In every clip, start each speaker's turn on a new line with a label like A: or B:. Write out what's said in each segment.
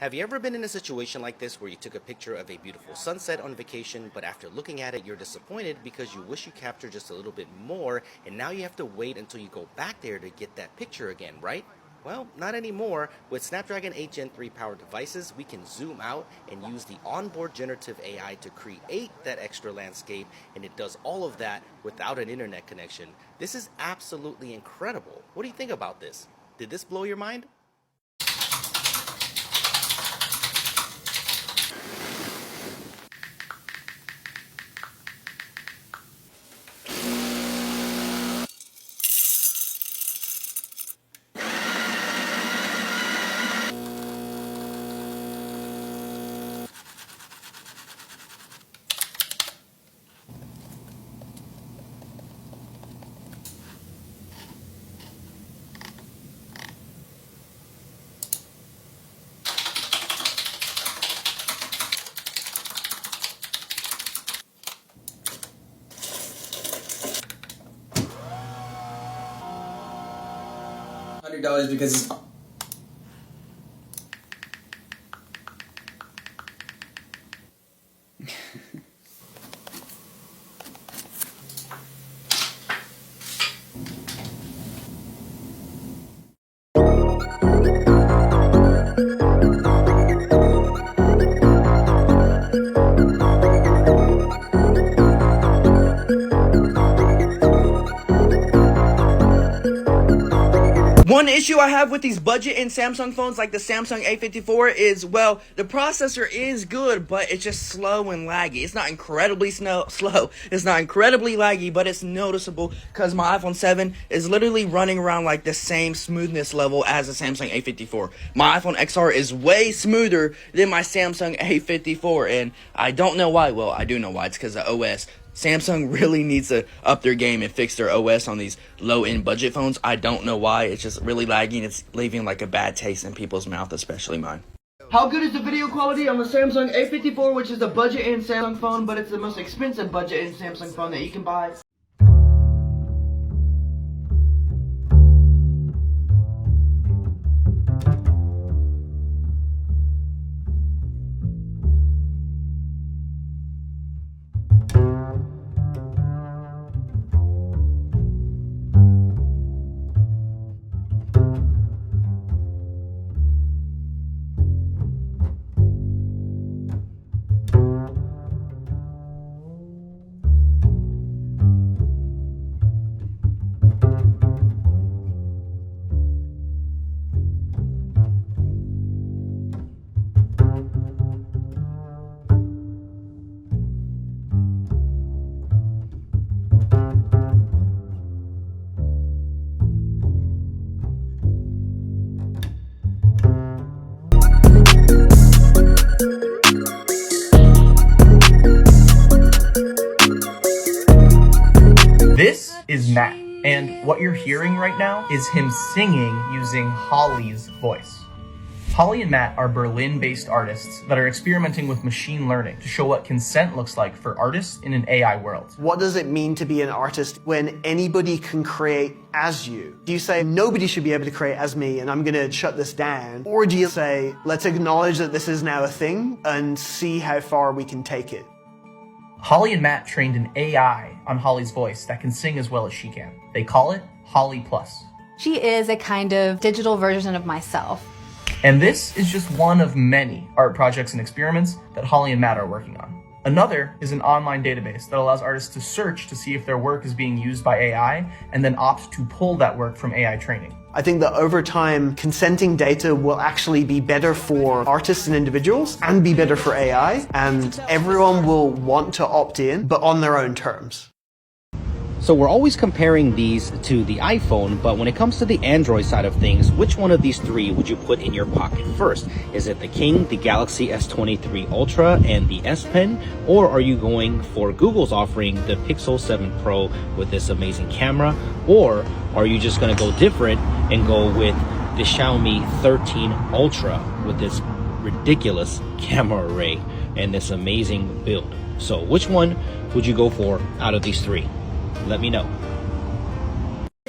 A: Have you ever been in a situation like this where you took a picture of a beautiful sunset on vacation, but after looking at it, you're disappointed because you wish you captured just a little bit more, and now you have to wait until you go back there to get that picture again, right? Well, not anymore. With Snapdragon 8 Gen 3 powered devices, we can zoom out and use the onboard generative AI to create that extra landscape, and it does all of that without an internet connection. This is absolutely incredible. What do you think about this? Did this blow your mind?
B: $100 because it's
C: One issue I have with these budget and Samsung phones like the Samsung A54 is, well, the processor is good, but it's just slow and laggy. It's not incredibly slow. It's not incredibly laggy, but it's noticeable because my iPhone 7 is literally running around like the same smoothness level as the Samsung A54. My iPhone XR is way smoother than my Samsung A54, and I don't know why. Well, I do know why. It's because of OS. Samsung really needs to up their game and fix their OS on these low-end budget phones. I don't know why. It's just really lagging. It's leaving like a bad taste in people's mouth, especially mine. How good is the video quality on the Samsung A54, which is a budget-end Samsung phone, but it's the most expensive budget-end Samsung phone that you can buy?
D: This is Matt, and what you're hearing right now is him singing using Holly's voice. Holly and Matt are Berlin-based artists that are experimenting with machine learning to show what consent looks like for artists in an AI world.
E: What does it mean to be an artist when anybody can create as you? Do you say, nobody should be able to create as me and I'm gonna shut this down? Or do you say, let's acknowledge that this is now a thing and see how far we can take it?
D: Holly and Matt trained an AI on Holly's voice that can sing as well as she can. They call it Holly Plus.
F: She is a kind of digital version of myself.
D: And this is just one of many art projects and experiments that Holly and Matt are working on. Another is an online database that allows artists to search to see if their work is being used by AI and then opt to pull that work from AI training.
E: I think that over time, consenting data will actually be better for artists and individuals and be better for AI, and everyone will want to opt in, but on their own terms.
A: So we're always comparing these to the iPhone, but when it comes to the Android side of things, which one of these three would you put in your pocket first? Is it the King, the Galaxy S23 Ultra, and the S Pen? Or are you going for Google's offering the Pixel 7 Pro with this amazing camera? Or are you just gonna go different and go with the Xiaomi 13 Ultra with this ridiculous camera array and this amazing build? So which one would you go for out of these three? Let me know.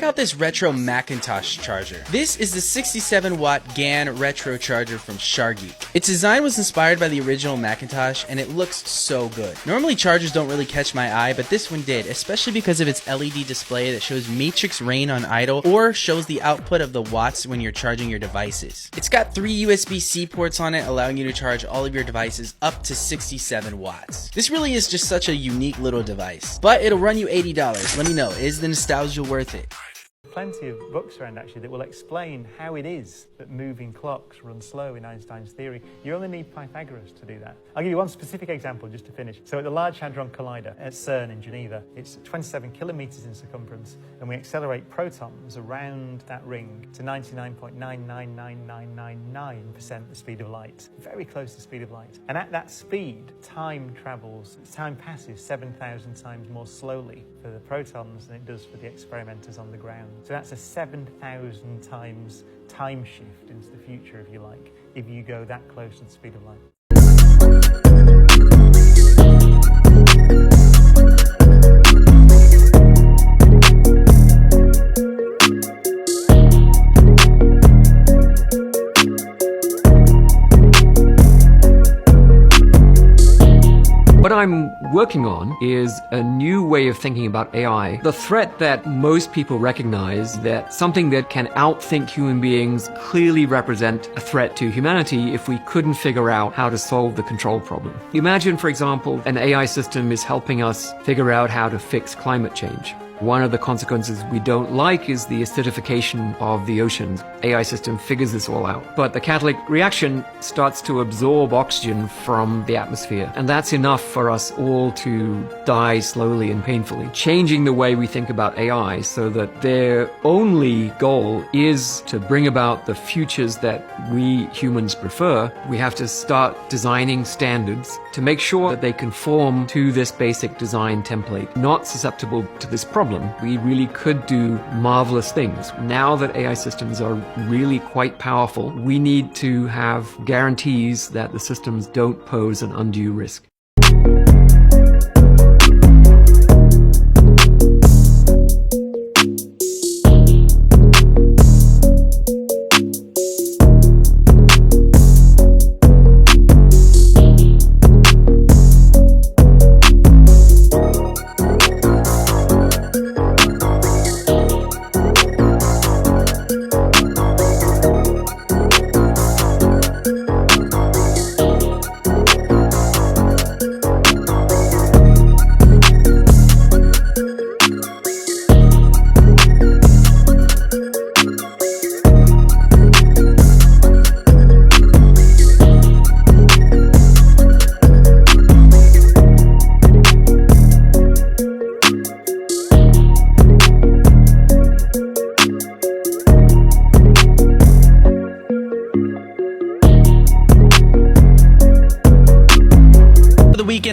B: out this retro Macintosh charger. This is the 67 watt GAN retro charger from Shargeek. Its design was inspired by the original Macintosh and it looks so good. Normally chargers don't really catch my eye, but this one did, especially because of its LED display that shows matrix rain on idle or shows the output of the watts when you're charging your devices. It's got 3 USB-C ports on it, allowing you to charge all of your devices up to 67 watts. This really is just such a unique little device, but it'll run you $80. Let me know, is the nostalgia worth it?
G: Plenty of books around actually that will explain how it is that moving clocks run slow in Einstein's theory. You only need Pythagoras to do that. I'll give you one specific example just to finish. So at the Large Hadron Collider at CERN in Geneva, it's 27 kilometers in circumference, and we accelerate protons around that ring to 99.999999% the speed of light. Very close to the speed of light. And at that speed, time passes 7,000 times more slowly for the protons than it does for the experimenters on the ground. So that's a 7,000 times time shift into the future, if you like, if you go that close to the speed of light.
H: What I'm working on is a new way of thinking about AI. The threat that most people recognize, that something that can outthink human beings, clearly represent a threat to humanity if we couldn't figure out how to solve the control problem. Imagine, for example, an AI system is helping us figure out how to fix climate change. One of the consequences we don't like is the acidification of the oceans. AI system figures this all out. But the catalytic reaction starts to absorb oxygen from the atmosphere. And that's enough for us all to die slowly and painfully. Changing the way we think about AI so that their only goal is to bring about the futures that we humans prefer, we have to start designing standards to make sure that they conform to this basic design template, not susceptible to this problem. We really could do marvelous things. Now that AI systems are really quite powerful, we need to have guarantees that the systems don't pose an undue risk.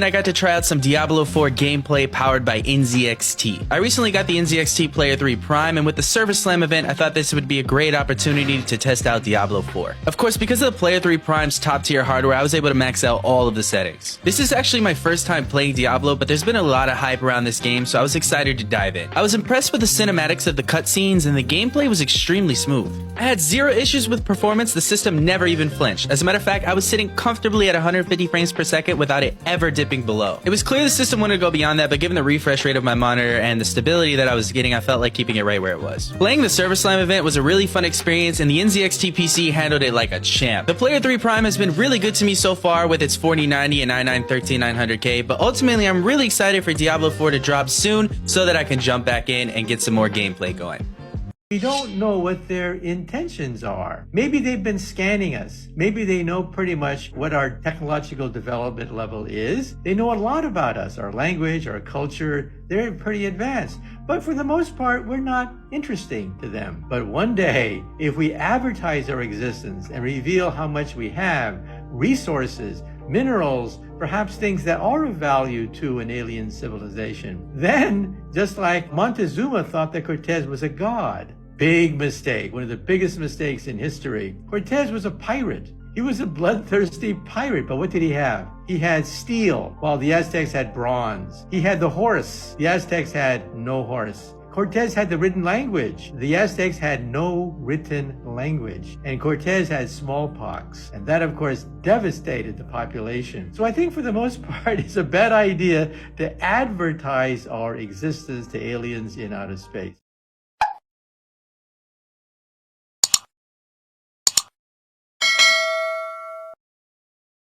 B: I got to try out some Diablo 4 gameplay powered by NZXT. I recently got the NZXT Player 3 Prime, and with the Server Slam event, I thought this would be a great opportunity to test out Diablo 4. Of course, because of the Player 3 Prime's top tier hardware, I was able to max out all of the settings. This is actually my first time playing Diablo, but there's been a lot of hype around this game, so I was excited to dive in. I was impressed with the cinematics of the cutscenes, and the gameplay was extremely smooth. I had zero issues with performance, the system never even flinched. As a matter of fact, I was sitting comfortably at 150 frames per second without it ever dipping below. It was clear the system wanted to go beyond that, but given the refresh rate of my monitor and the stability that I was getting, I felt like keeping it right where it was. Playing the Server Slam event was a really fun experience, and the NZXT PC handled it like a champ. The Player 3 Prime has been really good to me so far with its 4090 and i9-13900K, but ultimately I'm really excited for Diablo 4 to drop soon so that I can jump back in and get some more gameplay going.
I: We don't know what their intentions are. Maybe they've been scanning us. Maybe they know pretty much what our technological development level is. They know a lot about us, our language, our culture. They're pretty advanced. But for the most part, we're not interesting to them. But one day, if we advertise our existence and reveal how much we have, resources, minerals, perhaps things that are of value to an alien civilization, then, just like Montezuma thought that Cortez was a god, big mistake, one of the biggest mistakes in history. Cortez was a pirate. He was a bloodthirsty pirate, but what did he have? He had steel, while the Aztecs had bronze. He had the horse. The Aztecs had no horse. Cortez had the written language. The Aztecs had no written language. And Cortez had smallpox. And that, of course, devastated the population. So I think for the most part, it's a bad idea to advertise our existence to aliens in outer space.